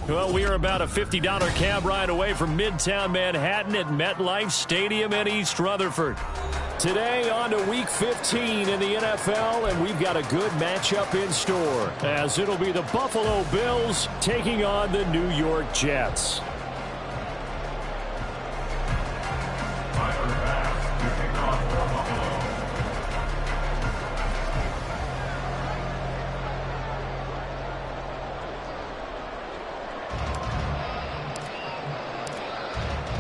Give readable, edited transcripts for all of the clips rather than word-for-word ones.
Well, we are about a $50 cab ride away from Midtown Manhattan at MetLife Stadium in East Rutherford. Today on to Week 15 in the NFL, and we've got a good matchup in store, as it'll be the Buffalo Bills taking on the New York Jets.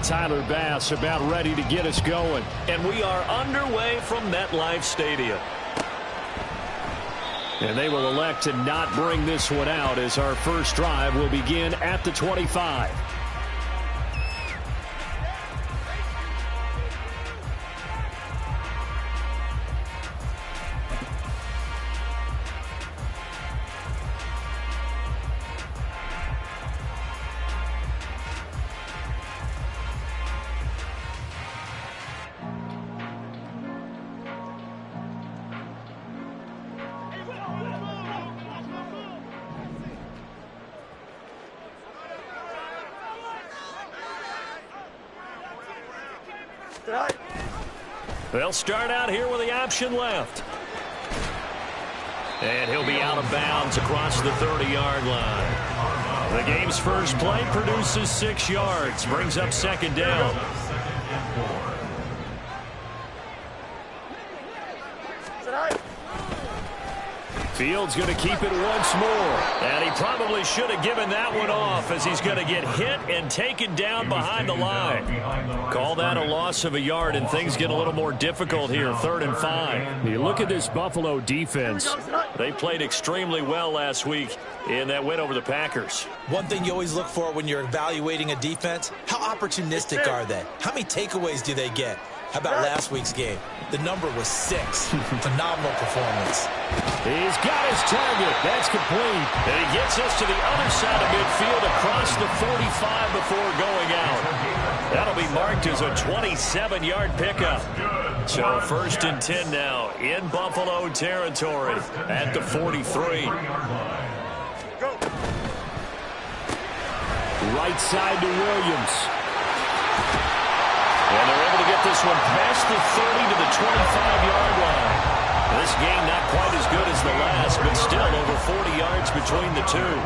Tyler Bass about ready to get us going. And we are underway from MetLife Stadium. And they will elect to not bring this one out as our first drive will begin at the 25. They'll start out here with the option left. And he'll be out of bounds across the 30-yard line. The game's first play produces 6 yards, brings up second down. Fields going to keep it once more. And he probably should have given that one off, as he's going to get hit and taken down behind the line. Call that a loss of a yard, and things get a little more difficult here, 3rd and 5. You look at this Buffalo defense. They played extremely well last week in that win over the Packers. One thing you always look for when you're evaluating a defense, how opportunistic are they? How many takeaways do they get? How about last week's game? The number was 6. Phenomenal performance. He's got his target. That's complete. And he gets us to the other side of midfield across the 45 before going out. That'll be marked as a 27-yard pickup. So 1st and 10 now in Buffalo territory at the 43. Right side to Williams. And they're able to get this one past the 30 to the 25-yard line. This game not quite as good as the last, but still over 40 yards between the two.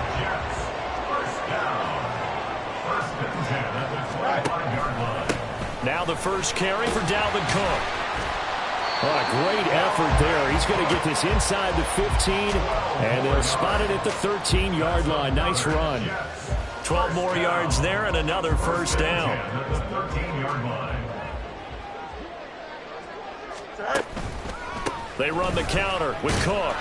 Now the first carry for Dalvin Cook. Oh, a great effort there. He's going to get this inside the 15, and they'll spot it at the 13-yard line. Nice run. 12 more yards there and another first down. They run the counter with Cook.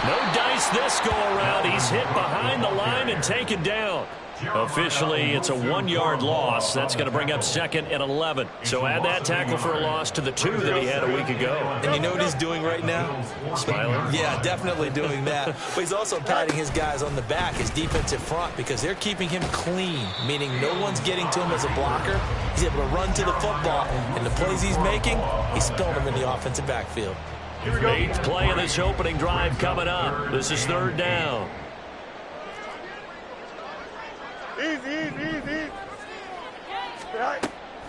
No dice this go-around. He's hit behind the line and taken down. Officially, it's a 1-yard loss. That's going to bring up 2nd and 11. So add that tackle for a loss to the 2 that he had a week ago. And you know what he's doing right now? Smiling? Yeah, definitely doing that. But he's also patting his guys on the back, his defensive front, because they're keeping him clean, meaning no one's getting to him as a blocker. He's able to run to the football, and the plays he's making, he's spilling them in the offensive backfield. 8th play of this opening drive coming up. This is 3rd down. Easy.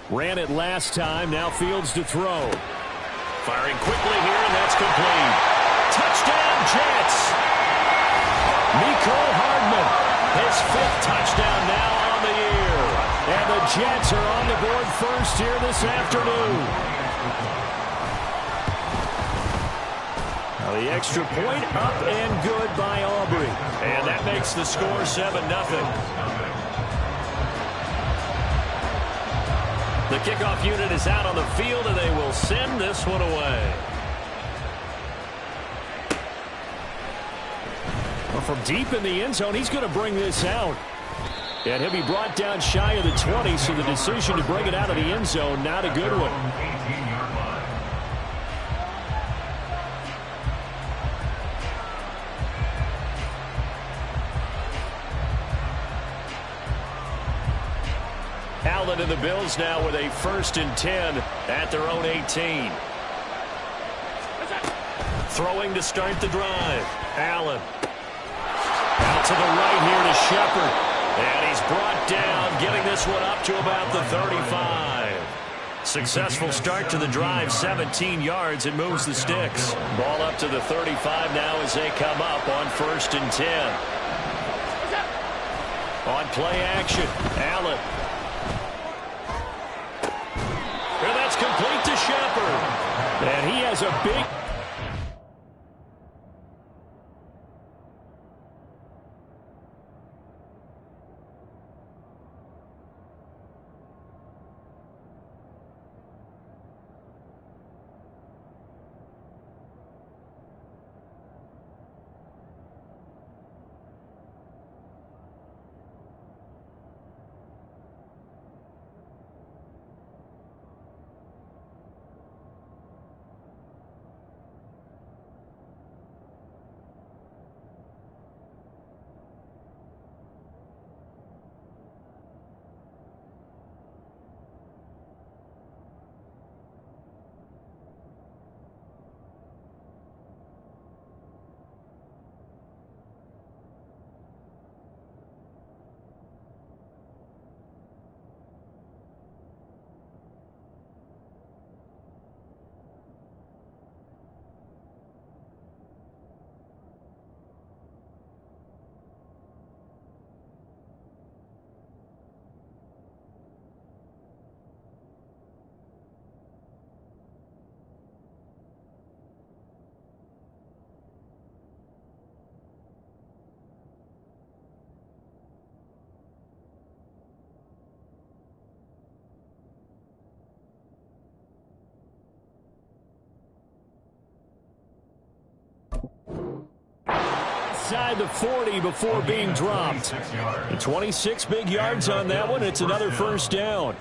Ran it last time. Now Fields to throw. Firing quickly here, and that's complete. Touchdown, Jets. Mecole Hardman. His 5th touchdown now on the year. And the Jets are on the board first here this afternoon. The extra point up and good by Aubrey. And that makes the score 7-0. The kickoff unit is out on the field, and they will send this one away. Well, from deep in the end zone, he's going to bring this out. And he'll be brought down shy of the 20, so the decision to bring it out of the end zone, not a good one. Allen and the Bills now with a 1st and 10 at their own 18. Throwing to start the drive. Allen. Out to the right here to Shepard. And he's brought down, getting this one up to about the 35. Successful start to the drive, 17 yards. It moves the sticks. Ball up to the 35 now as they come up on 1st and 10. On play action, Allen. And that's complete to Shepard. And he has a big... Inside the 40 before being dropped. 26 big yards on that one. It's another 1st down.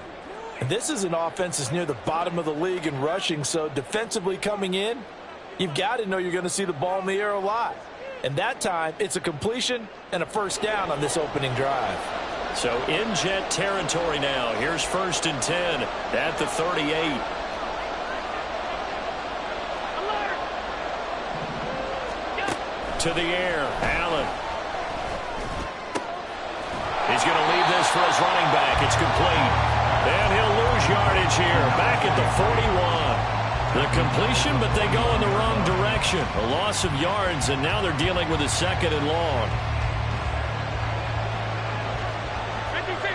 And this is an offense that's near the bottom of the league in rushing, so defensively coming in, you've got to know you're going to see the ball in the air a lot. And that time, it's a completion and a 1st down on this opening drive. So in Jet territory now. Here's 1st and 10 at the 38. To the air, Allen. He's going to leave this for his running back. It's complete. And he'll lose yardage here. Back at the 41. The completion, but they go in the wrong direction. A loss of yards, and now they're dealing with a 2nd and long. 56.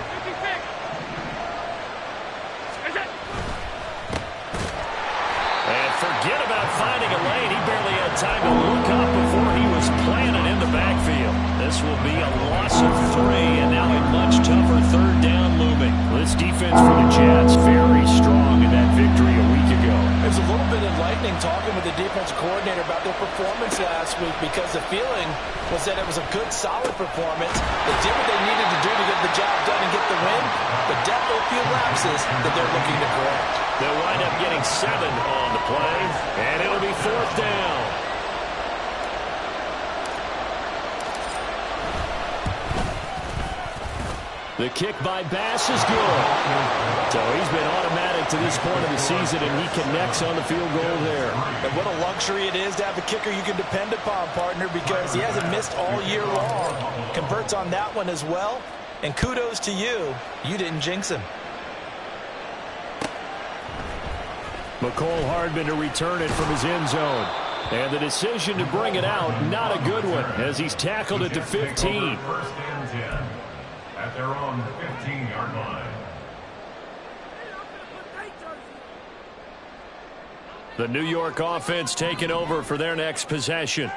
And forget about finding a lane. He barely had time to look up before he was planted in the backfield. This will be a loss of 3, and now a much tougher 3rd down looming. This defense for the Jets, very strong in that victory a week ago. It was a little bit enlightening talking with the defensive coordinator about their performance last week, because the feeling was that it was a good, solid performance. They did what they needed to do to get the job done and get the win, but definitely a few lapses that they're looking to correct. They'll wind up getting 7 on the play, and it'll be 4th down. The kick by Bass is good. So he's been automatic to this point of the season, and he connects on the field goal there. And what a luxury it is to have a kicker you can depend upon, partner, because he hasn't missed all year long. Converts on that one as well. And kudos to you. You didn't jinx him. McCole Hardman to return it from his end zone. And the decision to bring it out, not a good one, as he's tackled at the 15. 1st and 10 at their own 15-yard line. The New York offense taking over for their next possession.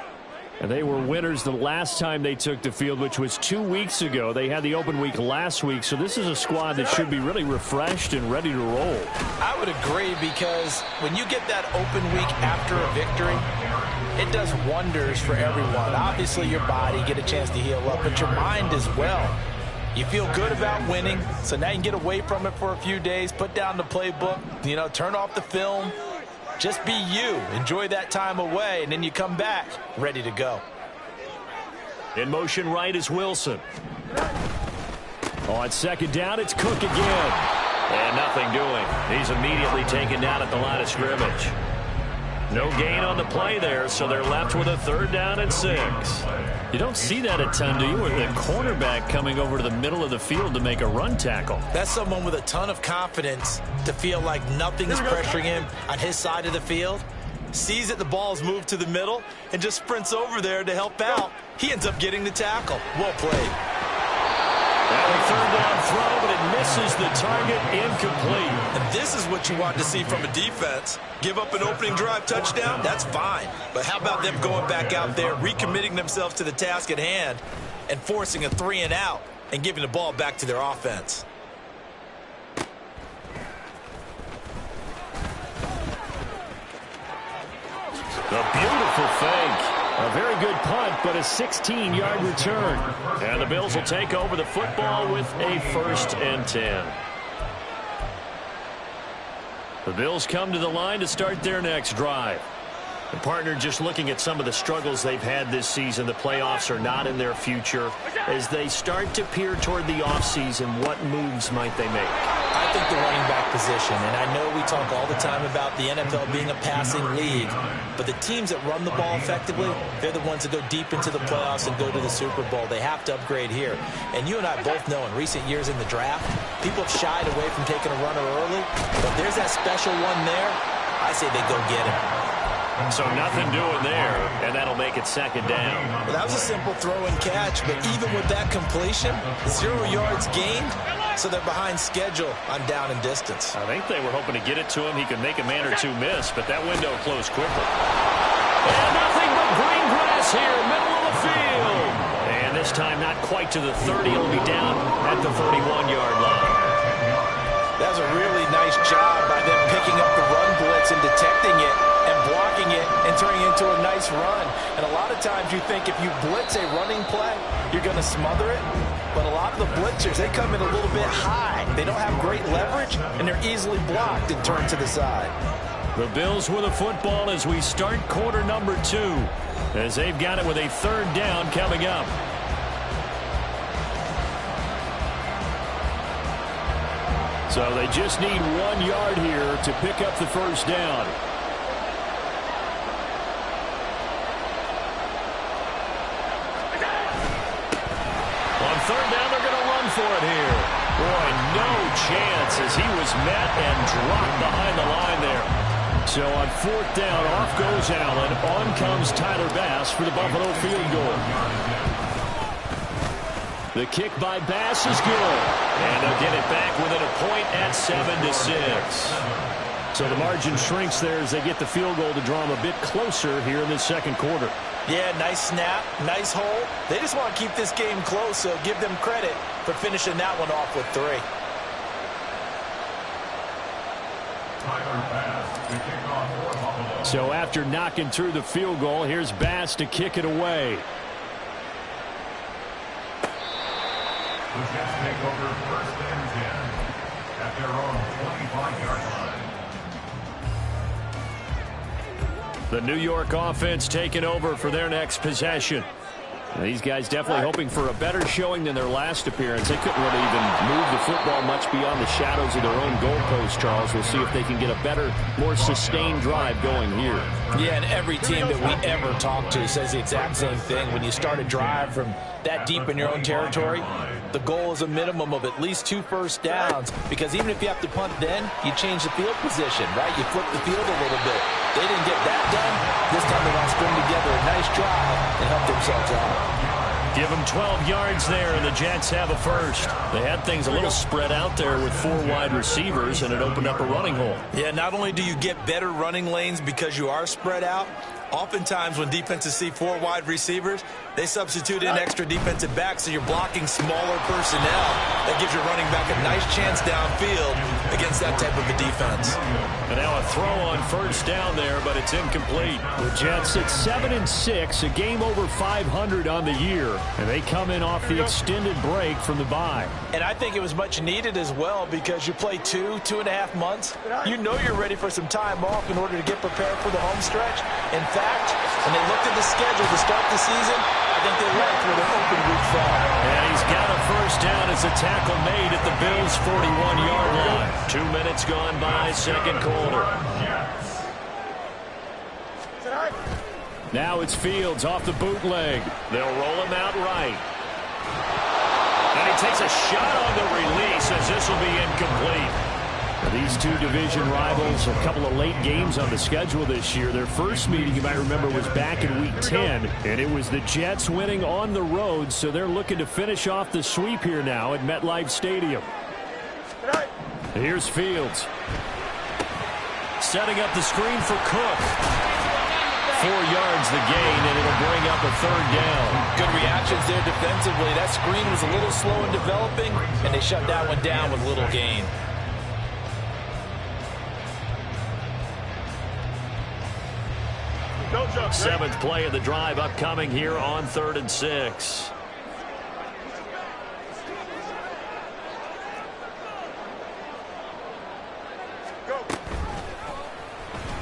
And they were winners the last time they took the field, which was 2 weeks ago. They had the open week last week, so this is a squad that should be really refreshed and ready to roll. I would agree, because when you get that open week after a victory, it does wonders for everyone. Obviously, your body, get a chance to heal up, but your mind as well. You feel good about winning, so now you can get away from it for a few days, put down the playbook, turn off the film. Just be you. Enjoy that time away, and then you come back ready to go. In motion right is Wilson. On 2nd down, it's Cook again. And nothing doing. He's immediately taken down at the line of scrimmage. No gain on the play there, so they're left with a 3rd down and 6. You don't see that a ton, do you? With a cornerback coming over to the middle of the field to make a run tackle. That's someone with a ton of confidence to feel like nothing is pressuring him on his side of the field. Sees that the ball is moved to the middle and just sprints over there to help out. He ends up getting the tackle. Well played. Now a 3rd down throw, but it misses the target, incomplete. And this is what you want to see from a defense. Give up an opening drive touchdown, that's fine. But how about them going back out there, recommitting themselves to the task at hand, and forcing a 3-and-out and giving the ball back to their offense. A beautiful fake. A very good punt, but a 16-yard return. And the Bills will take over the football with a 1st and 10. The Bills come to the line to start their next drive. The partner, just looking at some of the struggles they've had this season, the playoffs are not in their future. As they start to peer toward the offseason, what moves might they make? I think the running back position, and I know we talk all the time about the NFL being a passing league, but the teams that run the ball effectively, they're the ones that go deep into the playoffs and go to the Super Bowl. They have to upgrade here. And you and I both know in recent years in the draft, people have shied away from taking a runner early, but there's that special one there. I say they go get him. So nothing doing there, and that'll make it 2nd down. Well, that was a simple throw and catch, but even with that completion, 0 yards gained, so they're behind schedule on down and distance. I think they were hoping to get it to him. He could make a man or two miss, but that window closed quickly. And nothing but green grass here, middle of the field. And this time not quite to the 30. It'll be down at the 31-yard line. That was a really nice job by them picking up the run blitz and detecting it and blocking it and turning it into a nice run. And a lot of times you think if you blitz a running play, you're going to smother it. But a lot of the blitzers, they come in a little bit high. They don't have great leverage, and they're easily blocked and turned to the side. The Bills with a football as we start quarter number 2, as they've got it with a 3rd down coming up. So they just need 1 yard here to pick up the 1st down. On 3rd down, they're going to run for it here. Boy, no chance as he was met and dropped behind the line there. So on 4th down, off goes Allen. On comes Tyler Bass for the Buffalo field goal. The kick by Bass is good. And they'll get it back within a point at 7-6. So the margin shrinks there as they get the field goal to draw them a bit closer here in the 2nd quarter. Yeah, nice snap, nice hole. They just want to keep this game close, so give them credit for finishing that one off with 3. So after knocking through the field goal, here's Bass to kick it away. The Jets take over 1st and 10 at their own 25-yard line. The New York offense taking over for their next possession. And these guys definitely hoping for a better showing than their last appearance. They couldn't really even move the football much beyond the shadows of their own goalpost, Charles. We'll see if they can get a better, more sustained drive going here. Yeah, and every team that we ever talk to says the exact same thing. When you start a drive from that deep in your own territory, the goal is a minimum of at least 2 first downs, because even if you have to punt then, you change the field position, right? You flip the field a little bit. They didn't get that done. This time they want to string together a nice drive and help themselves out. Give them 12 yards there, and the Jets have a first. They had things a little spread out there with 4 wide receivers, and it opened up a running hole. Yeah, not only do you get better running lanes because you are spread out, oftentimes when defenses see 4 wide receivers, they substitute in extra defensive backs, so you're blocking smaller personnel. That gives your running back a nice chance downfield against that type of a defense. And now a throw on 1st down there, but it's incomplete. The Jets at 7-6, a game over 500 on the year, and they come in off the extended break from the bye. And I think it was much needed as well, because you play 2.5 months. You know you're ready for some time off in order to get prepared for the home stretch. In fact, when they looked at the schedule to start the season, I think they liked where their open week fell. And he's got a 1st down as a tackle made at the Bills' 41-yard line. 2 minutes gone by, 2nd quarter. Now it's Fields off the bootleg. They'll roll him out right. And he takes a shot on the release as this will be incomplete. These two division rivals, a couple of late games on the schedule this year. Their first meeting, you might remember, was back in Week 10, and it was the Jets winning on the road, so they're looking to finish off the sweep here now at MetLife Stadium. Here's Fields. Setting up the screen for Cook. 4 yards the gain, and it'll bring up a third down. Good reactions there defensively. That screen was a little slow in developing, and they shut that one down with little gain. Seventh play of the drive upcoming here on 3rd and 6.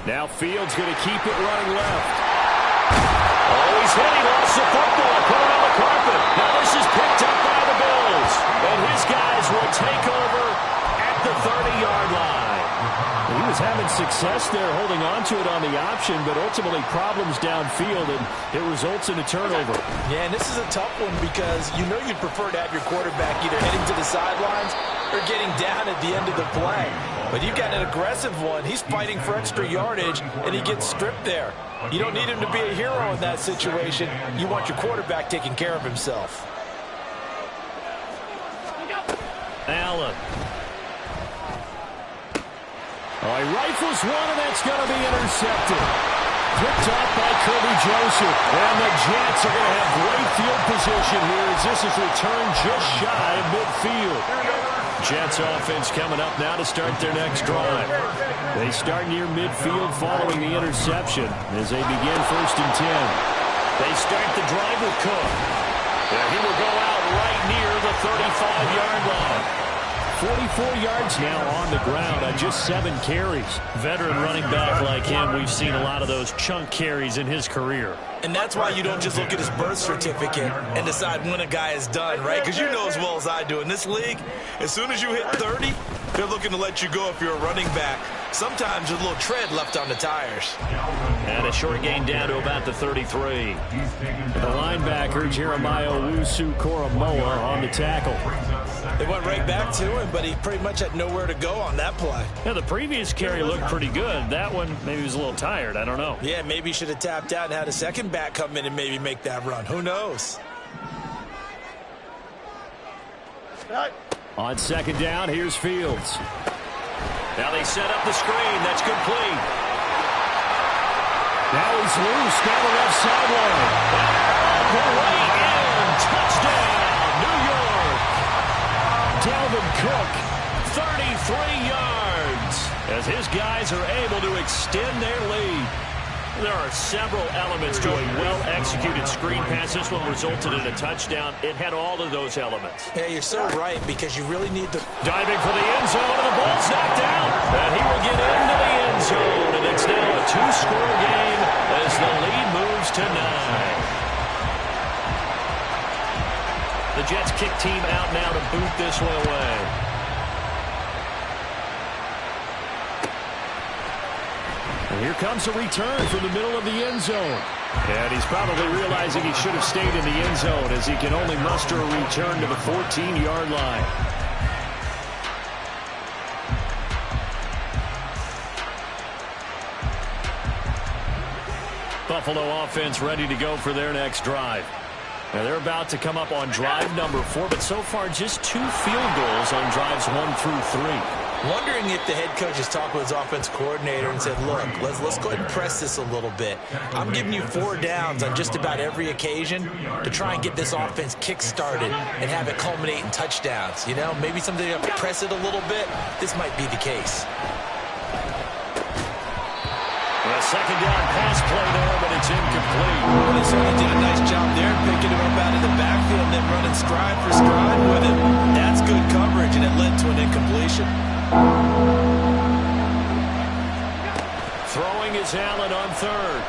Now Fields going to keep it running left. Oh, he's hit. He lost the football. Put it on the carpet. Now this is picked up by the Bills. And his guys will take over at the 30-yard line. He was having success there holding on to it on the option, but ultimately problems downfield, and it results in a turnover. Yeah, and this is a tough one because you know you'd prefer to have your quarterback either heading to the sidelines or getting down at the end of the play. But you've got an aggressive one. He's fighting for extra yardage, and he gets stripped there. You don't need him to be a hero in that situation. You want your quarterback taking care of himself. Allen. Oh, he rifles one, and that's going to be intercepted. Picked up by Kirby Joseph. And the Jets are going to have great field position here as this is returned just shy of midfield. Jets offense coming up now to start their next drive. They start near midfield following the interception as they begin 1st and 10. They start the drive with Cook. And he will go out right near the 35-yard line. 44 yards now on the ground on just 7 carries. Veteran running back like him, we've seen a lot of those chunk carries in his career. And that's why you don't just look at his birth certificate and decide when a guy is done, right? Because you know as well as I do, in this league, as soon as you hit 30, they're looking to let you go if you're a running back. Sometimes there's a little tread left on the tires. And a short gain down to about the 33. The linebacker, Jeremiah Owusu-Koramoah, on the tackle. They went right back to him, but he pretty much had nowhere to go on that play. Yeah, the previous carry looked pretty good. That one, maybe he was a little tired. I don't know. Yeah, maybe he should have tapped out and had a second back come in and maybe make that run. Who knows? On 2nd down, here's Fields. Now they set up the screen. That's complete. Now he's loose down the left sideline. Way in. Touchdown, New York. Dalvin Cook, 33 yards. As his guys are able to extend their lead. There are several elements to a well-executed screen pass. This one resulted in a touchdown. It had all of those elements. Yeah, you're so right because you really need to... Diving for the end zone, and the ball's knocked out. And he will get into the end zone, and it's now a 2-score game as the lead moves to 9. The Jets kick team out now to boot this one away. And here comes a return from the middle of the end zone. And he's probably realizing he should have stayed in the end zone as he can only muster a return to the 14-yard line. Buffalo offense ready to go for their next drive. Now they're about to come up on drive number 4, but so far just 2 field goals on drives 1 through 3. Wondering if the head coach has talked with his offense coordinator and said, look, let's go ahead and press this a little bit. I'm giving you 4 downs on just about every occasion to try and get this offense kick-started and have it culminate in touchdowns. You know, maybe something you have to press it a little bit. This might be the case. A 2nd down pass play there, but it's incomplete. Well, they certainly did a nice job there picking him up out of the backfield and then running stride for stride with him. That's good coverage, and it led to an incompletion. Throwing is Allen on 3rd.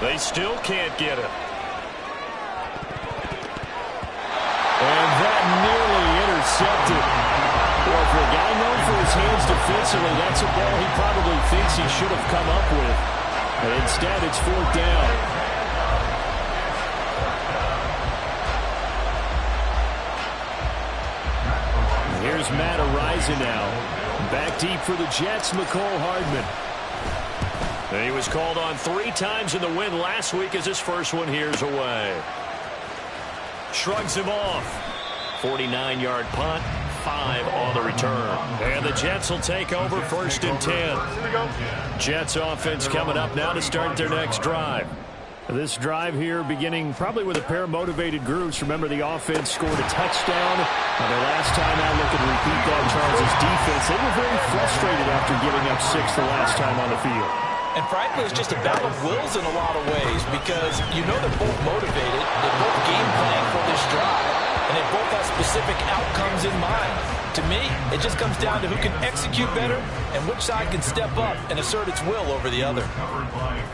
They still can't get it. And that nearly intercepted. Well, for a guy known for hands defensively. That's a ball he probably thinks he should have come up with. And instead, it's 4th down. Here's Matt Araiza now. Back deep for the Jets, Mecole Hardman. He was called on 3 times in the win last week as his first one here's away. Shrugs him off. 49-yard punt, 5 on the return. And the Jets will take over 1st and 10. Jets offense coming up now to start their next drive. This drive here beginning probably with a pair of motivated groups. Remember, the offense scored a touchdown. Their last time out, looking to repeat that. Charles' defense, they were very frustrated after giving up 6 the last time on the field. And frankly, it's just a battle of wills in a lot of ways because you know they're both motivated. They're both game planning for this drive. And they both have specific outcomes in mind. To me, it just comes down to who can execute better and which side can step up and assert its will over the other.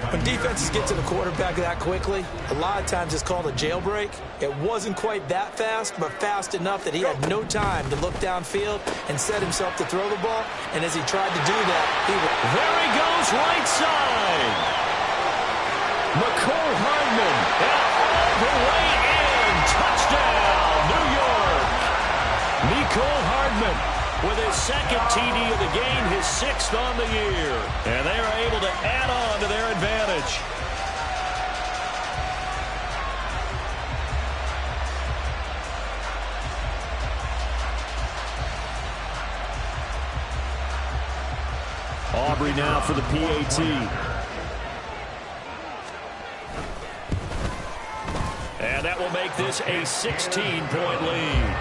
When defenses get to the quarterback that quickly, a lot of times it's called a jailbreak. It wasn't quite that fast, but fast enough that he had no time to look downfield and set himself to throw the ball. And as he tried to do that, there he goes, right side. Mecole Hardman all the way in. Touchdown, New York. Mecole Hardman with his 2nd TD of the game, his 6th on the year. And they are able to add on to their advantage. Aubrey now for the PAT. And that will make this a 16-point lead.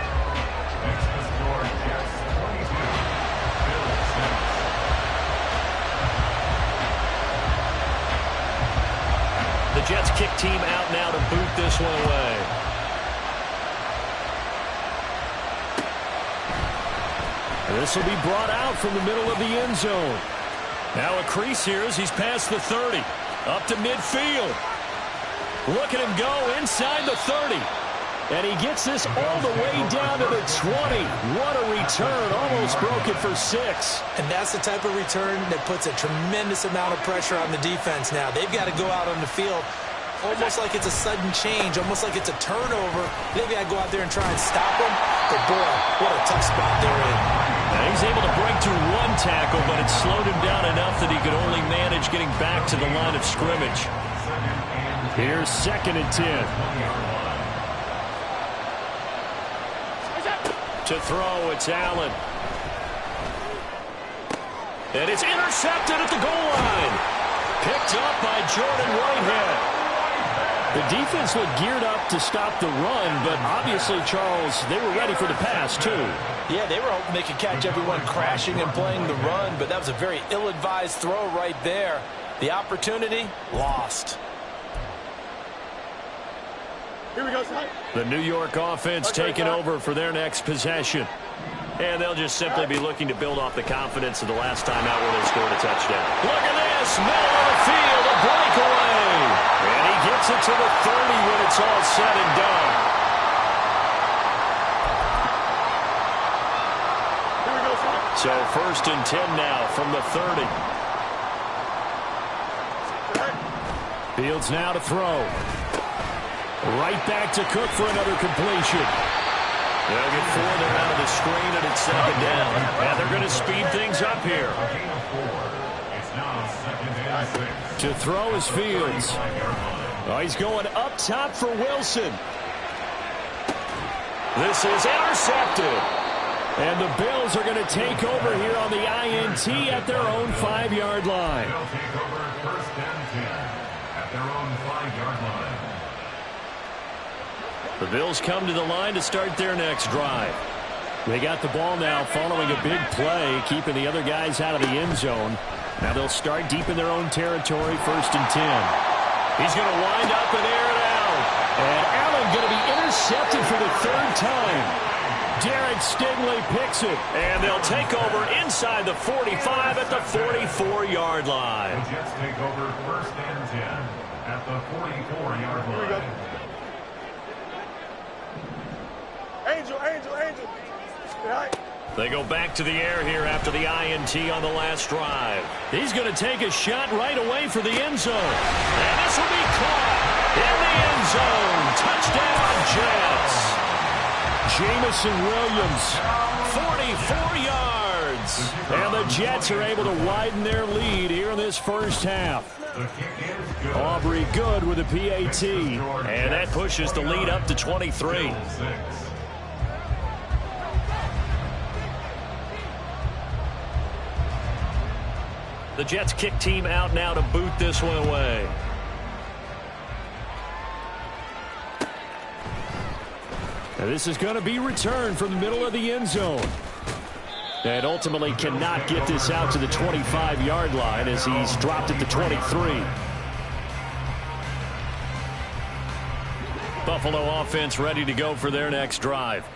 The Jets kick team out now to boot this one away. This will be brought out from the middle of the end zone. Now a crease here as he's past the 30. Up to midfield. Look at him go inside the 30. And he gets this all the way down to the 20. What a return. Almost broke it for 6. And that's the type of return that puts a tremendous amount of pressure on the defense now. They've got to go out on the field almost like it's a sudden change, almost like it's a turnover. They've got to go out there and try and stop them. But, boy, what a tough spot they're in. Now he's able to break through 1 tackle, but it slowed him down enough that he could only manage getting back to the line of scrimmage. Here's 2nd and 10. To throw, it's Allen. And it's intercepted at the goal line. Picked up by Jordan Whitehead. The defense looked geared up to stop the run, but obviously, Charles, they were ready for the pass, too. Yeah, they were hoping they could catch everyone crashing and playing the run, but that was a very ill-advised throw right there. The opportunity, lost. Here we go, the New York offense taking over for their next possession. And they'll just simply be looking to build off the confidence of the last time out where they scored a touchdown. Look at this, middle of the field, a breakaway. And he gets it to the 30 when it's all said and done. Here we go, so 1st and 10 now from the 30. Fields now to throw. Right back to Cook for another completion. They'll get 4 there out of the screen, and it's 2nd down. And they're going to speed things up here. To throw is Fields. Oh, he's going up top for Wilson. This is intercepted. And the Bills are going to take over here on the INT at their own 5-yard line. They'll take over 1st and 10 at their own 5-yard line. The Bills come to the line to start their next drive. They got the ball now following a big play, keeping the other guys out of the end zone. Now they'll start deep in their own territory, 1st and 10. He's going to wind up and air it out. And Allen going to be intercepted for the 3rd time. Derek Stingley picks it. And they'll take over inside the 45 at the 44-yard line. The Jets take over 1st and 10 at the 44-yard line. Angel. Right. They go back to the air here after the INT on the last drive. He's going to take a shot right away for the end zone. And this will be caught in the end zone. Touchdown, Jets. Jameson Williams, 44 yards. And the Jets are able to widen their lead here in this first half. Aubrey Good with a PAT. And that pushes the lead up to 23. The Jets kick team out now to boot this one away. Now this is going to be returned from the middle of the end zone. And ultimately cannot get this out to the 25-yard line as he's dropped at the 23. Buffalo offense ready to go for their next drive.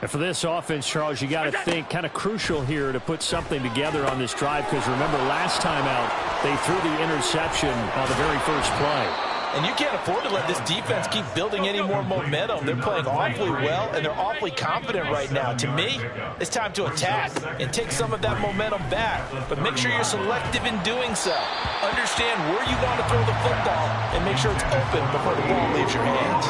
And for this offense, Charles, you got to think kind of crucial here to put something together on this drive, because remember last time out they threw the interception on the very first play. And you can't afford to let this defense keep building any more momentum. They're playing awfully well, and they're awfully confident right now. To me, it's time to attack and take some of that momentum back. But make sure you're selective in doing so. Understand where you want to throw the football and make sure it's open before the ball leaves your hands.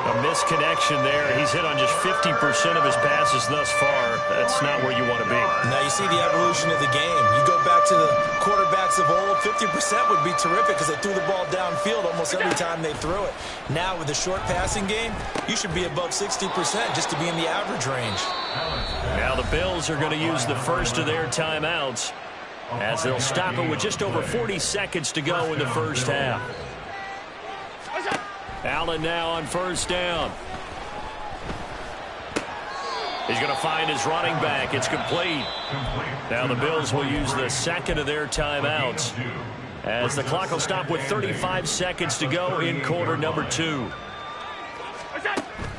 A misconnection there. He's hit on just 50% of his passes thus far. That's not where you want to be. Now you see the evolution of the game. You go back to the quarterbacks of old, 50% would be terrific because they threw the ball downfield almost every time they threw it. Now with the short passing game, you should be above 60% just to be in the average range. Now the Bills are going to use the first of their timeouts as they'll stop it with just over 40 seconds to go in the first half. Allen now on first down. He's going to find his running back. It's complete. Now the Bills will use the second of their timeouts as the clock will stop with 35 seconds to go in quarter number 2.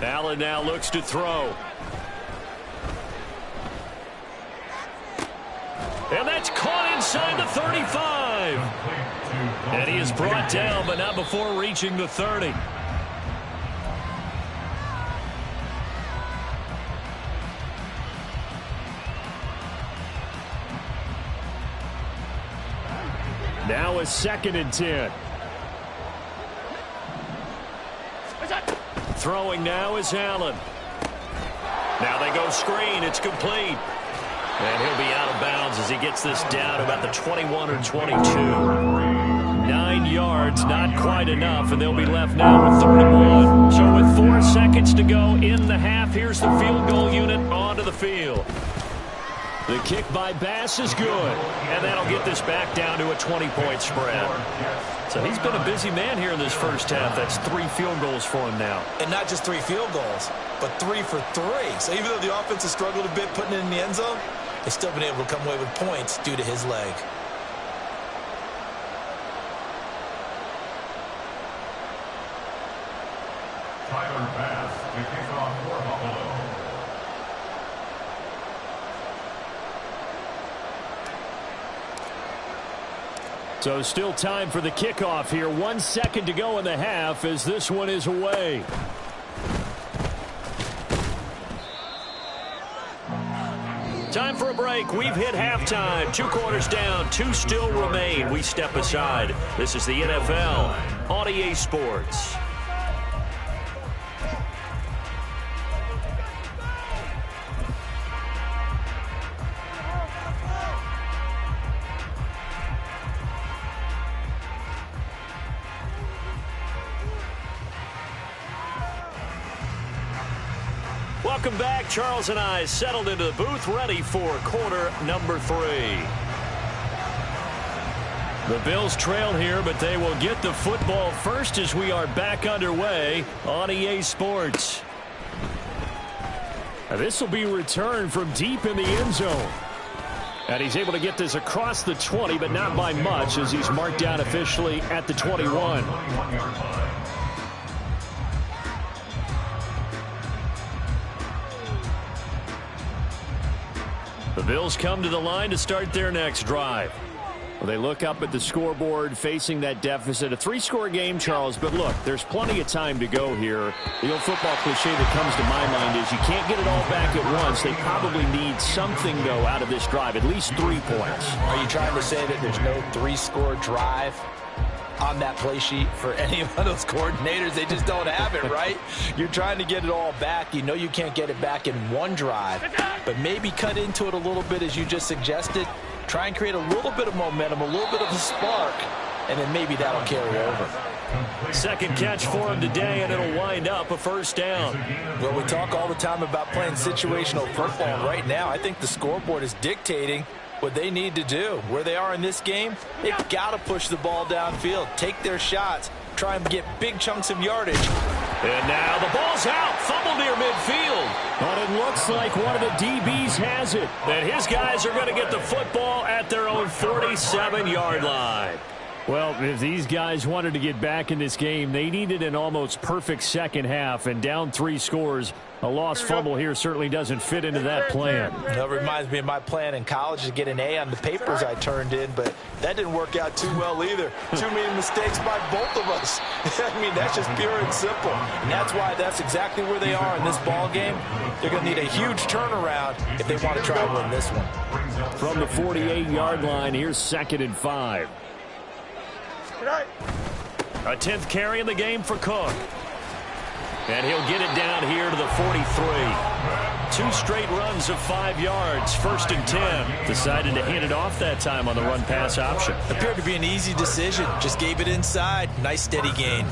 Allen now looks to throw. And that's caught inside the 35. And he is brought down, but not before reaching the 30. Now a 2nd and 10. Throwing now is Allen. Now they go screen. It's complete. And he'll be out of bounds as he gets this down about the 21 or 22. 9 yards, not quite enough, and they'll be left now with 31. So with 4 seconds to go in the half, here's the field goal unit onto the field. The kick by Bass is good. And that'll get this back down to a 20-point spread. So he's been a busy man here in this first half. That's 3 field goals for him now. And not just 3 field goals, but 3 for 3. So even though the offense has struggled a bit putting it in the end zone, they've still been able to come away with points due to his leg. Tyler Bass to kick off for Buffalo. So still time for the kickoff here. 1 second to go in the half as this one is away. Time for a break. We've hit halftime. 2 quarters down. 2 still remain. We step aside. This is the NFL on EA Sports. Welcome back. Charles and I settled into the booth, ready for quarter number 3. The Bills trail here, but they will get the football first as we are back underway on EA Sports. Now this will be returned from deep in the end zone. And he's able to get this across the 20, but not by much as he's marked down officially at the 21. The Bills come to the line to start their next drive. Well, they look up at the scoreboard facing that deficit. A 3-score game, Charles, but look, there's plenty of time to go here. The old football cliche that comes to my mind is you can't get it all back at once. They probably need something, though, out of this drive, at least 3 points. Are you trying to say that there's no 3-score drive on that play sheet for any of those coordinators? They just don't have it, right? You're trying to get it all back. You know you can't get it back in one drive, but maybe cut into it a little bit as you just suggested. Try and create a little bit of momentum, a little bit of a spark, and then maybe that'll carry over. Second catch for him today, and it'll wind up a first down. Well, we talk all the time about playing situational football, and right now I think the scoreboard is dictating what they need to do. Where they are in this game, they've got to push the ball downfield, take their shots, try and get big chunks of yardage. And now the ball's out. Fumble near midfield. But it looks like one of the DBs has it. And his guys are going to get the football at their own 47-yard line. Well, if these guys wanted to get back in this game, they needed an almost perfect second half, and down 3 scores. A lost fumble here certainly doesn't fit into that plan. That reminds me of my plan in college to get an A on the papers I turned in, but that didn't work out too well either. Too many mistakes by both of us. I mean, that's just pure and simple. And that's why that's exactly where they are in this ball game. They're going to need a huge turnaround if they want to try and win this one. From the 48-yard line, here's 2nd and 5. A 10th carry in the game for Cook. And he'll get it down here to the 43. 2 straight runs of 5 yards. 1st and 10. Decided to hand it off that time on the run-pass option. Appeared to be an easy decision. Just gave it inside. Nice steady gain.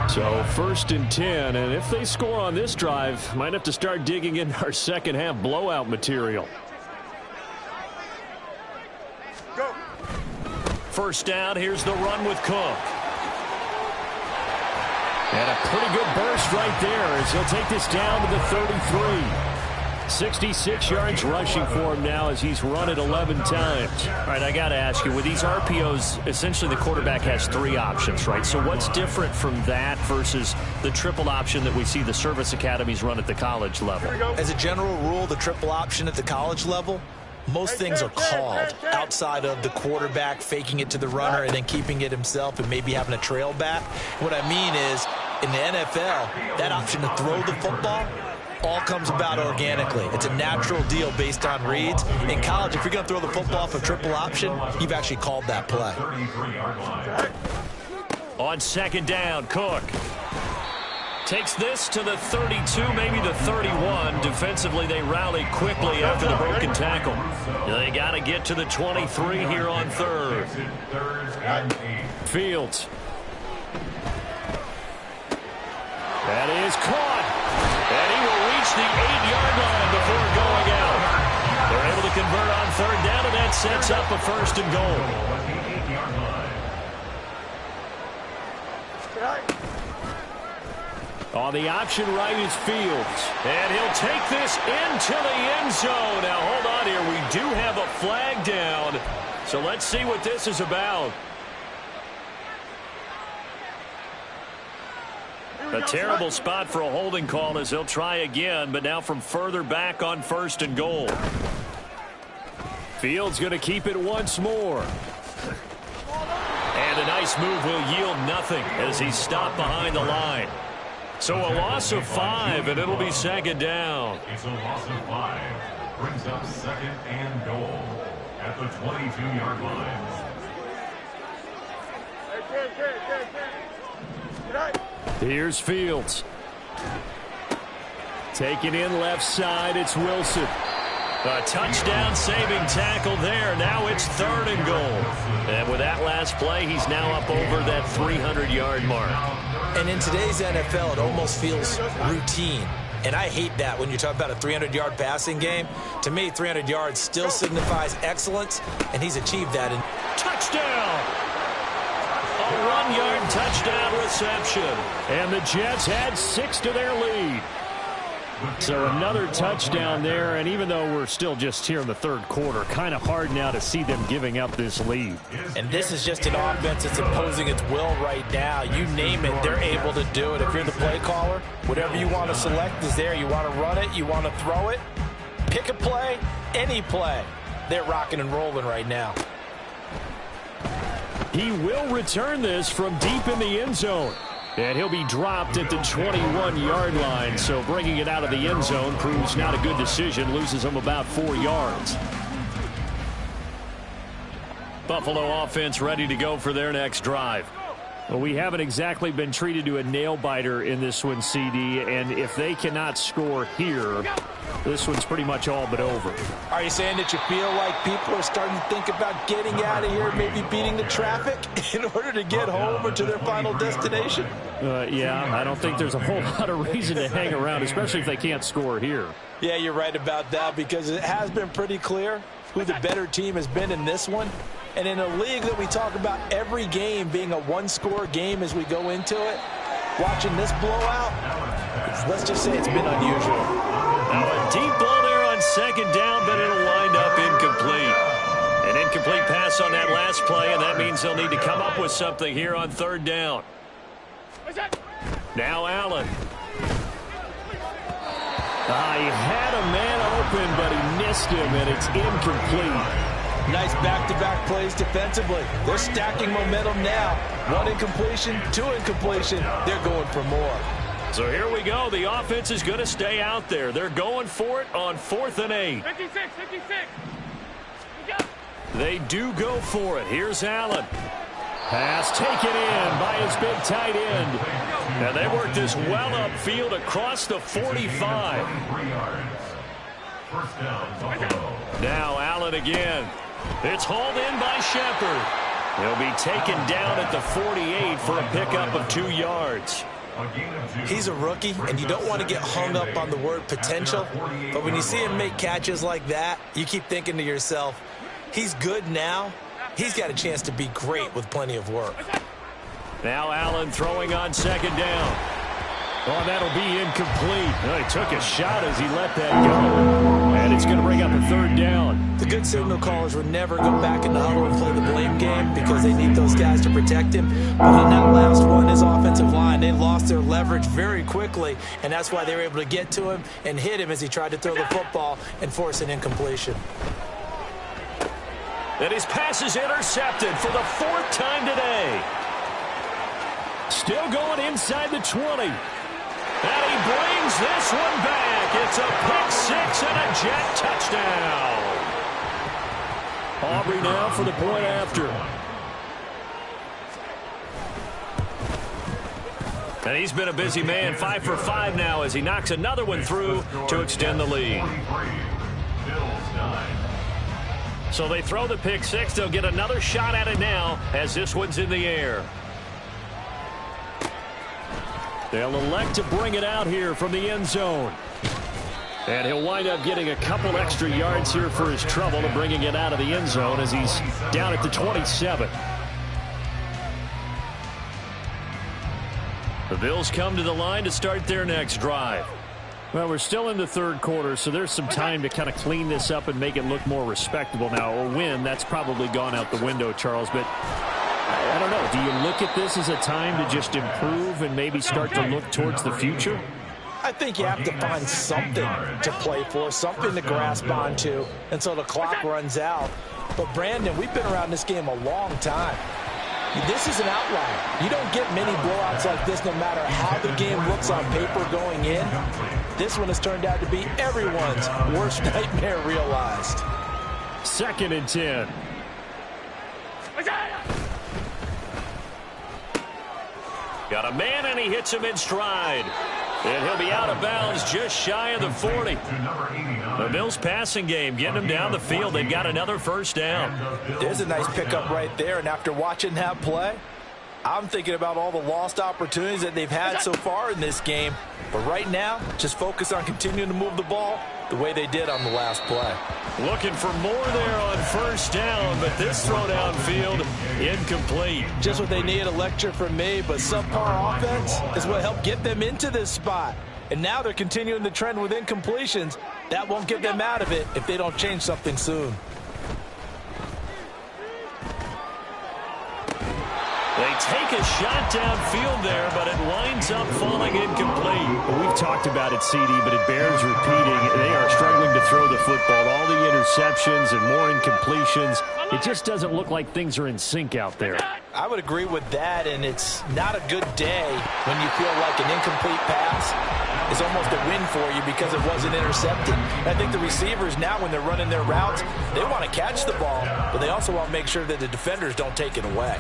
So 1st and 10. And if they score on this drive, might have to start digging in our second half blowout material. Go. First down. Here's the run with Cook. And a pretty good burst right there as he'll take this down to the 33. 66 yards rushing for him now as he's run it 11 times. All right, I got to ask you, with these RPOs, essentially the quarterback has 3 options, right? So what's different from that versus the triple option that we see the service academies run at the college level? As a general rule, the triple option at the college level, most things are called outside of the quarterback faking it to the runner and then keeping it himself and maybe having a trail back. What I mean is, in the NFL, that option to throw the football all comes about organically. It's a natural deal based on reads. In college, if you're going to throw the football off a triple option, you've actually called that play. On 2nd down, Cook takes this to the 32, maybe the 31. Defensively, they rally quickly after the broken tackle. They got to get to the 23 here on 3rd. Fields. That is caught. And he will reach the 8-yard line before going out. They're able to convert on 3rd down, and that sets up a 1st and goal. On the option right is Fields. And he'll take this into the end zone. Now, hold on here. We do have a flag down. So let's see what this is about. A terrible spot for a holding call as he'll try again, but now from further back on 1st and goal. Fields going to keep it once more. And a nice move will yield nothing as he's stopped behind the line. So a loss of 5, and it'll be 2nd down. It's a loss of 5. Brings up 2nd and goal at the 22-yard line. Here's Fields. Taking in left side, it's Wilson. A touchdown saving tackle there. Now it's 3rd and goal. And with that last play, he's now up over that 300-yard mark. And in today's NFL, it almost feels routine. And I hate that when you talk about a 300-yard passing game. To me, 300 yards still signifies excellence, and he's achieved that. Touchdown! A 1-yard touchdown reception. And the Jets had 6 to their lead. So another touchdown there, and even though we're still just here in the 3rd quarter, kind of hard now to see them giving up this lead. And this is just an offense that's imposing its will right now. You name it, they're able to do it. If you're the play caller, whatever you want to select is there. You want to run it, you want to throw it, pick a play, any play. They're rocking and rolling right now. He will return this from deep in the end zone. And he'll be dropped at the 21-yard line. So bringing it out of the end zone proves not a good decision. Loses him about 4 yards. Buffalo offense ready to go for their next drive. Well, we haven't exactly been treated to a nail-biter in this one, CD. And if they cannot score here, this one's pretty much all but over. Are you saying that you feel like people are starting to think about getting out of here, maybe beating the traffic in order to get home or to their final destination? Yeah, I don't think there's a whole lot of reason to hang around, especially if they can't score here. Yeah, you're right about that, because it has been pretty clear who the better team has been in this one. And in a league that we talk about every game being a one-score game as we go into it, watching this blowout, let's just say it's been unusual. Now a deep ball there on second down, but it'll wind up incomplete. An incomplete pass on that last play, and that means they'll need to come up with something here on third down. Now Allen. He had a man open, but he missed him, and it's incomplete. Nice back-to-back plays defensively. They're stacking momentum now. 1 incompletion, 2 incompletion. They're going for more. So here we go. The offense is going to stay out there. They're going for it on 4th and 8. 56. They do go for it. Here's Allen. Pass taken in by his big tight end. And they work this well upfield across the 45. Now Allen again. It's hauled in by Shepard. He'll be taken down at the 48 for a pickup of 2 yards. He's a rookie, and you don't want to get hung up on the word potential. But when you see him make catches like that, you keep thinking to yourself, he's good now. He's got a chance to be great with plenty of work. Now Allen throwing on second down. Oh, that'll be incomplete. Oh, he took a shot as he let that go. And it's going to bring up a 3rd down. The good signal callers would never go back in the huddle and play the blame game because they need those guys to protect him. But in that last one, his offensive line, they lost their leverage very quickly, and that's why they were able to get to him and hit him as he tried to throw the football and force an incompletion. And his pass is intercepted for the 4th time today. Still going inside the 20. And he brings this one back. It's a pick-6 and a Jet touchdown. Aubrey now for the point after. And he's been a busy man, 5 for 5 now as he knocks another one through to extend the lead. So they throw the pick-6. They'll get another shot at it now as this one's in the air. They'll elect to bring it out here from the end zone. And he'll wind up getting a couple extra yards here for his trouble to bringing it out of the end zone as he's down at the 27. The Bills come to the line to start their next drive. Well, we're still in the 3rd quarter, so there's some time to kind of clean this up and make it look more respectable now. A win, that's probably gone out the window, Charles, but I don't know. Do you look at this as a time to just improve and maybe start to look towards the future? I think you have to find something to play for, something to grasp onto until the clock runs out. But, Brandon, we've been around this game a long time. This is an outlier. You don't get many blowouts like this no matter how the game looks on paper going in. This one has turned out to be everyone's worst nightmare realized. 2nd and 10. Got a man, and he hits him in stride. And he'll be out of bounds just shy of the 40. The Bills passing game getting them down the field. They've got another 1st down. There's a nice pickup right there, and after watching that play, I'm thinking about all the lost opportunities that they've had so far in this game. But right now, just focus on continuing to move the ball the way they did on the last play. Looking for more there on 1st down, but this throw downfield incomplete. Just what they need, a lecture from me, but subpar offense is what helped get them into this spot. And now they're continuing the trend with incompletions. That won't get them out of it if they don't change something soon. They take a shot downfield there, but it winds up falling incomplete. Well, we've talked about it, CD, but it bears repeating. They are struggling to throw the football. All the interceptions and more incompletions. It just doesn't look like things are in sync out there. I would agree with that, and it's not a good day when you feel like an incomplete pass is almost a win for you because it wasn't intercepted. I think the receivers now, when they're running their routes, they want to catch the ball, but they also want to make sure that the defenders don't take it away.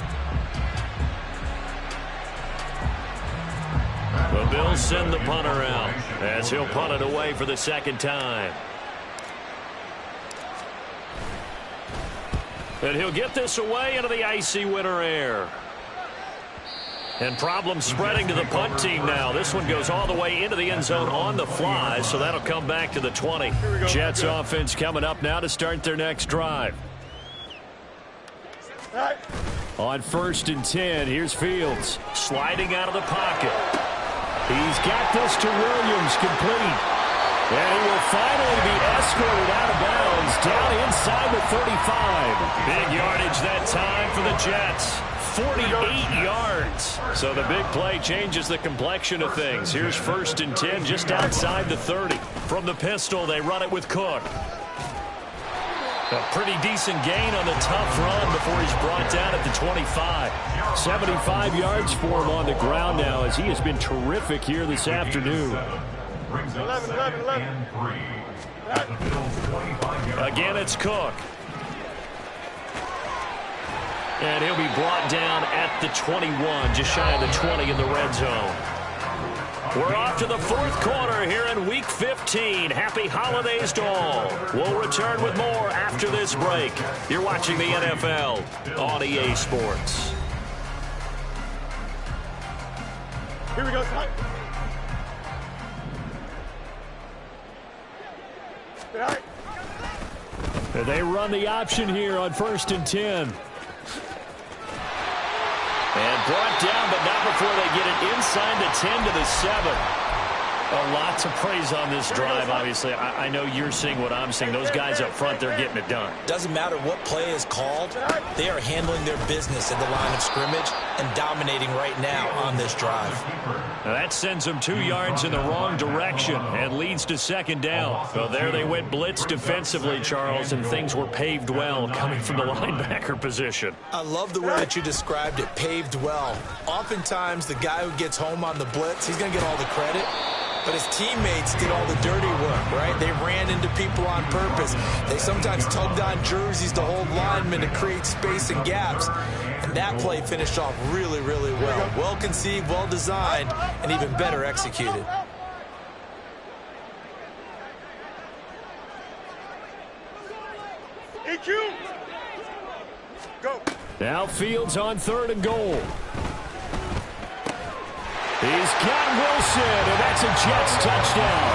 The Bills send the punter out as he'll punt it away for the second time. And he'll get this away into the icy winter air. And problems spreading to the punt team now. This one goes all the way into the end zone on the fly, so that'll come back to the 20. Jets offense coming up now to start their next drive. On 1st and 10, here's Fields sliding out of the pocket. He's got this to Williams, complete. And he will finally be escorted out of bounds down inside the 35. Big yardage that time for the Jets. 48 yards. So the big play changes the complexion of things. Here's 1st and 10 just outside the 30. From the pistol, they run it with Cook. A pretty decent gain on the tough run before he's brought down at the 25. 75 yards for him on the ground now as he has been terrific here this afternoon. Again, it's Cook. And he'll be brought down at the 21, just shy of the 20 in the red zone. We're off to the 4th quarter here in Week 15. Happy holidays to all. We'll return with more after this break. You're watching the NFL on EA Sports. Here we go. And they run the option here on 1st and 10. And brought down, but not before they get it inside the 10 to the 7. A lot to praise on this drive, obviously. I know you're seeing what I'm seeing. Those guys up front, they're getting it done. Doesn't matter what play is called. They are handling their business at the line of scrimmage and dominating right now on this drive. Now that sends them 2 yards in the wrong direction and leads to 2nd down. So there they went blitz defensively, Charles, and things were paved well coming from the linebacker position. I love the way that you described it, paved well. Oftentimes, the guy who gets home on the blitz, he's going to get all the credit. But his teammates did all the dirty work, right? They ran into people on purpose. They sometimes tugged on jerseys to hold linemen to create space and gaps. And that play finished off really, really well. Well conceived, well designed, and even better executed. EQ! Go! Now Fields on 3rd and goal. He's got Wilson, and that's a Jets touchdown.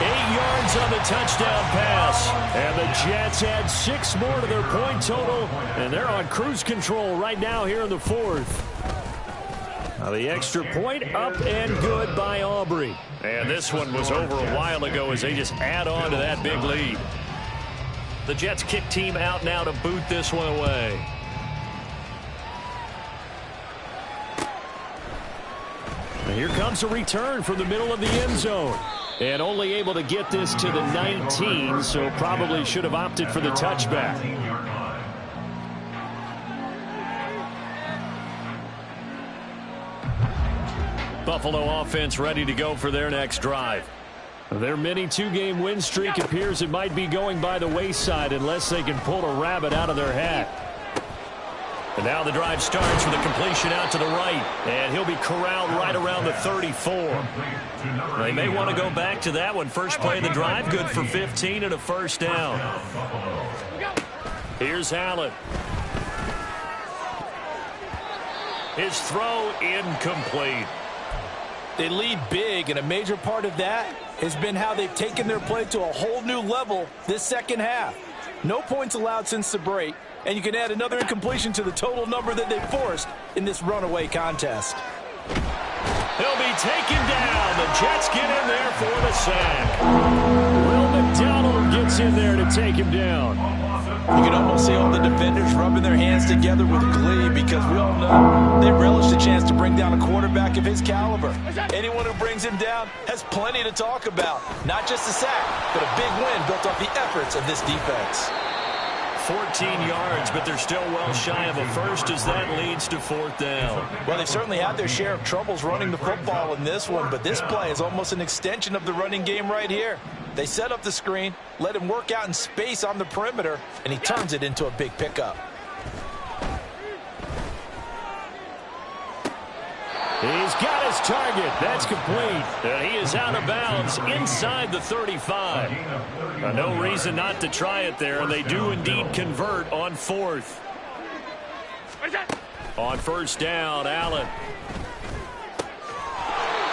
8 yards on the touchdown pass. And the Jets add 6 more to their point total, and they're on cruise control right now here in the 4th. Now the extra point up and good by Aubrey. And this one was over a while ago as they just add on to that big lead. The Jets kick team out now to boot this one away. Here comes a return from the middle of the end zone. And only able to get this to the 19, so probably should have opted for the touchback. Buffalo offense ready to go for their next drive. Their mini 2-game win streak appears it might be going by the wayside unless they can pull a rabbit out of their hat. And now the drive starts with a completion out to the right. And he'll be corralled right around the 34. They may want to go back to that one. First play of the drive, good for 15 and a 1st down. Here's Allen. His throw incomplete. They lead big, and a major part of that has been how they've taken their play to a whole new level this second half. No points allowed since the break, and you can add another incompletion to the total number that they forced in this runaway contest. He'll be taken down. The Jets get in there for the sack. Will McDonald get gets in there to take him down. You can almost see all the defenders rubbing their hands together with glee because we all know they relish the chance to bring down a quarterback of his caliber. Anyone who brings him down has plenty to talk about. Not just a sack, but a big win built off the efforts of this defense. 14 yards, but they're still well shy of a first as that leads to 4th down. Well, they've certainly had their share of troubles running the football in this one, but this play is almost an extension of the running game right here. They set up the screen, let him work out in space on the perimeter, and he turns it into a big pickup. He's got his target. That's complete. And he is out of bounds inside the 35. No reason not to try it there, and they do indeed convert on 4th. On 1st down, Allen.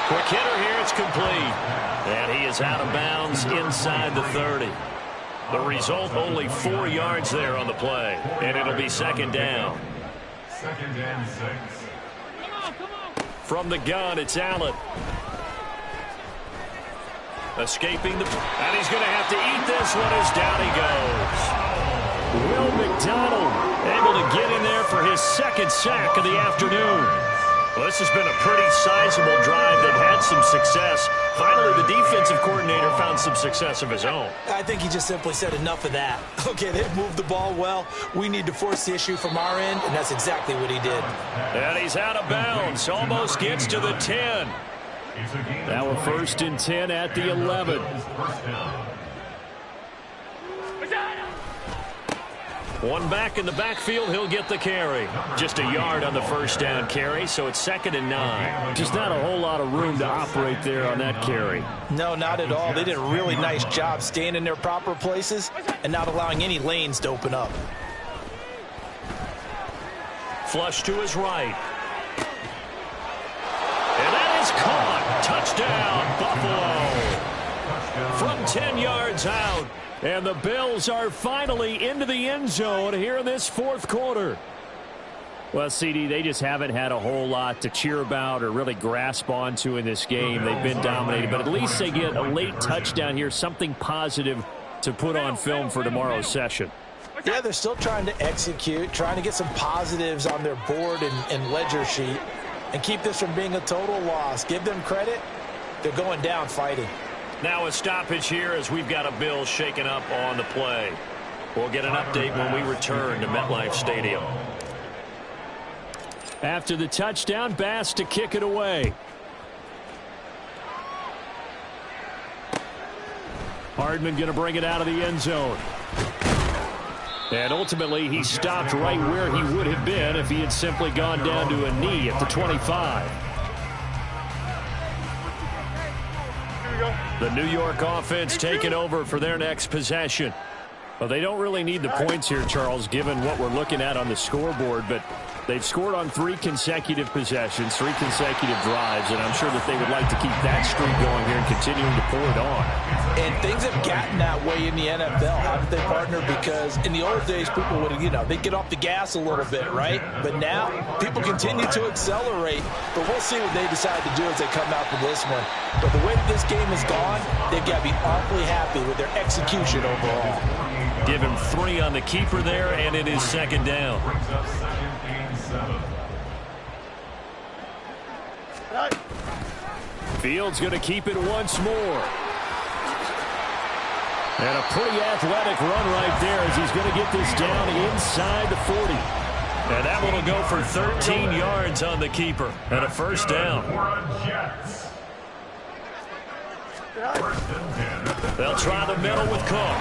Quick hitter here, it's complete. And he is out of bounds inside the 30. The result, only 4 yards there on the play. And it'll be 2nd down. 2nd and 6. From the gun, it's Allen. Escaping the... And he's going to have to eat this one as down he goes. Will McDonald Able to get in there for his 2nd sack of the afternoon. Well, this has been a pretty sizable drive. They've had some success. Finally, the defensive coordinator found some success of his own. I think he just simply said enough of that. Okay, they've moved the ball well. We need to force the issue from our end, and that's exactly what he did. And he's out of bounds. Almost gets to the 10. Now a 1st and 10 at the 11. One back in the backfield, he'll get the carry. Just a yard on the 1st down carry, so it's 2nd and 9. Just not a whole lot of room to operate there on that carry. No, not at all. They did a really nice job staying in their proper places and not allowing any lanes to open up. Flush to his right. And that is caught. Touchdown, Buffalo. From 10 yards out. And the Bills are finally into the end zone here in this 4th quarter. Well, CD, they just haven't had a whole lot to cheer about or really grasp onto in this game. They've been dominated, but at least they get a late touchdown here, something positive to put on film for tomorrow's session. Yeah, they're still trying to execute, trying to get some positives on their board and ledger sheet and keep this from being a total loss. Give them credit. They're going down fighting. Now a stoppage here as we've got a Bill shaken up on the play. We'll get an update when we return to MetLife Stadium. After the touchdown, Bass to kick it away. Hardman going to bring it out of the end zone. And ultimately, he stopped right where he would have been if he had simply gone down to a knee at the 25. The New York offense taking over for their next possession. Well, they don't really need the points here, Charles, given what we're looking at on the scoreboard, but they've scored on 3 consecutive possessions, 3 consecutive drives, and I'm sure that they would like to keep that streak going here and continuing to pour it on. And things have gotten that way in the NFL, haven't they, partner? Because in the old days, people would, they'd get off the gas a little bit, right? But now, people continue to accelerate. But we'll see what they decide to do as they come out for this one. But the way that this game has gone, they've got to be awfully happy with their execution overall. Give him 3 on the keeper there, and it is 2nd down. Fields going to keep it once more. And a pretty athletic run right there as he's going to get this down inside the 40. And that one will go for 13 yards on the keeper. And a 1st down. They'll try the middle with Cook.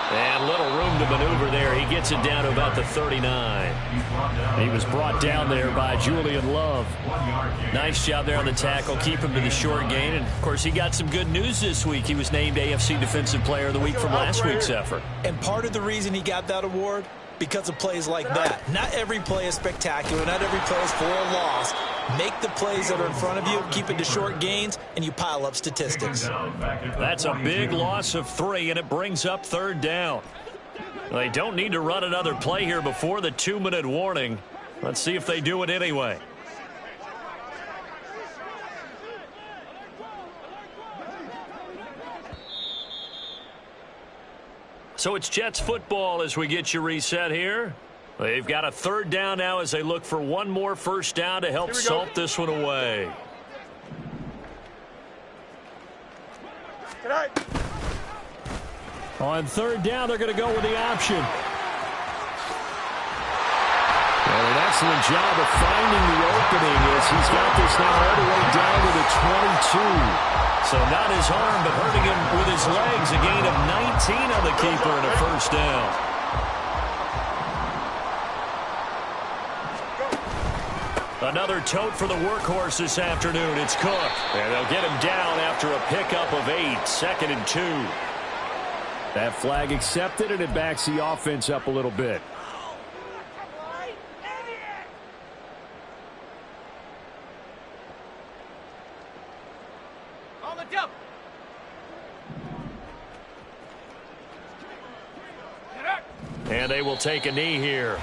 And little room to maneuver there. He gets it down to about the 39. He was brought down there by Julian Love. Nice job there on the tackle. Keep him to the short gain. And, of course, he got some good news this week. He was named AFC Defensive Player of the Week from last week's effort. And part of the reason he got that award, because of plays like that. Not every play is spectacular. Not every play is for a loss. Make the plays that are in front of you, keep it to short gains, and you pile up statistics. That's a big loss of 3, and it brings up 3rd down. They don't need to run another play here before the 2-minute warning. Let's see if they do it anyway. So it's Jets football as we get you reset here. They've got a third down now as they look for one more first down to help salt this one away. Tonight. On third down, they're going to go with the option. And an excellent job of finding the opening as he's got this now all the way down to the 22. So not his arm, but hurting him with his legs. A gain of 19 on the keeper and a first down. Another tote for the workhorse this afternoon. It's Cook. And they'll get him down after a pickup of 8. 2nd and 2. That flag accepted, and it backs the offense up a little bit. On the jump. And they will take a knee here.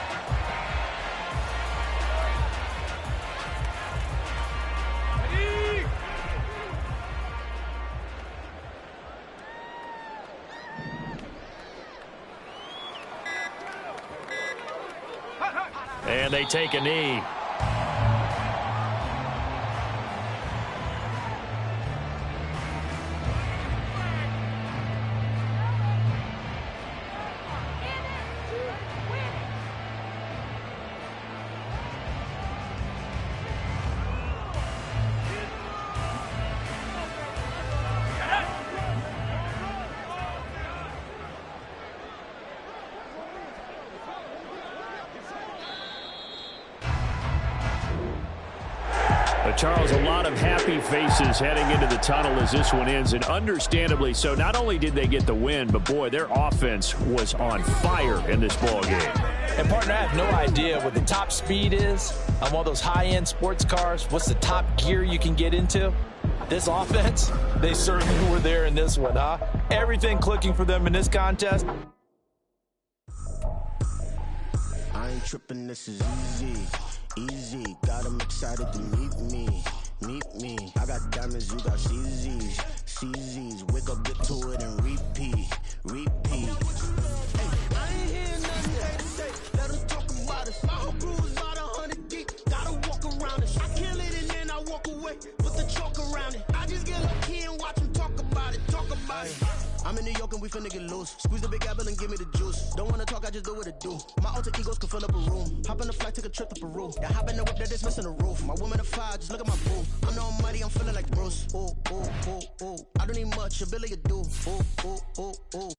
And they take a knee. Charles, a lot of happy faces heading into the tunnel as this one ends, and understandably so. Not only did they get the win, but boy, their offense was on fire in this ball game. And partner, I have no idea what the top speed is on one of those high-end sports cars. What's the top gear you can get into? This offense, they certainly were there in this one, huh? Everything clicking for them in this contest. I ain't tripping, this is easy. Easy, got them excited to meet me. I got diamonds, you got CZs. Wake up, get to it, and repeat. Hey, I ain't hear nothing they say. Let them talk about us. My whole crew is about 100 deep. Gotta walk around it. I kill it and then I walk away. Put the chalk around it. I just get lucky and watch them talk about it. I'm in New York and we finna get loose. Squeeze the big apple and give me the juice. Don't wanna talk, I just do what it do. My alter egos can fill up a room. Hop on the flight, take a trip to Peru. Yeah, hop in the whip that is missing the roof. My woman a fire, just look at my boo. I'm the almighty, I'm feeling like Bruce. Ooh. I don't need much, ability to do. Ooh.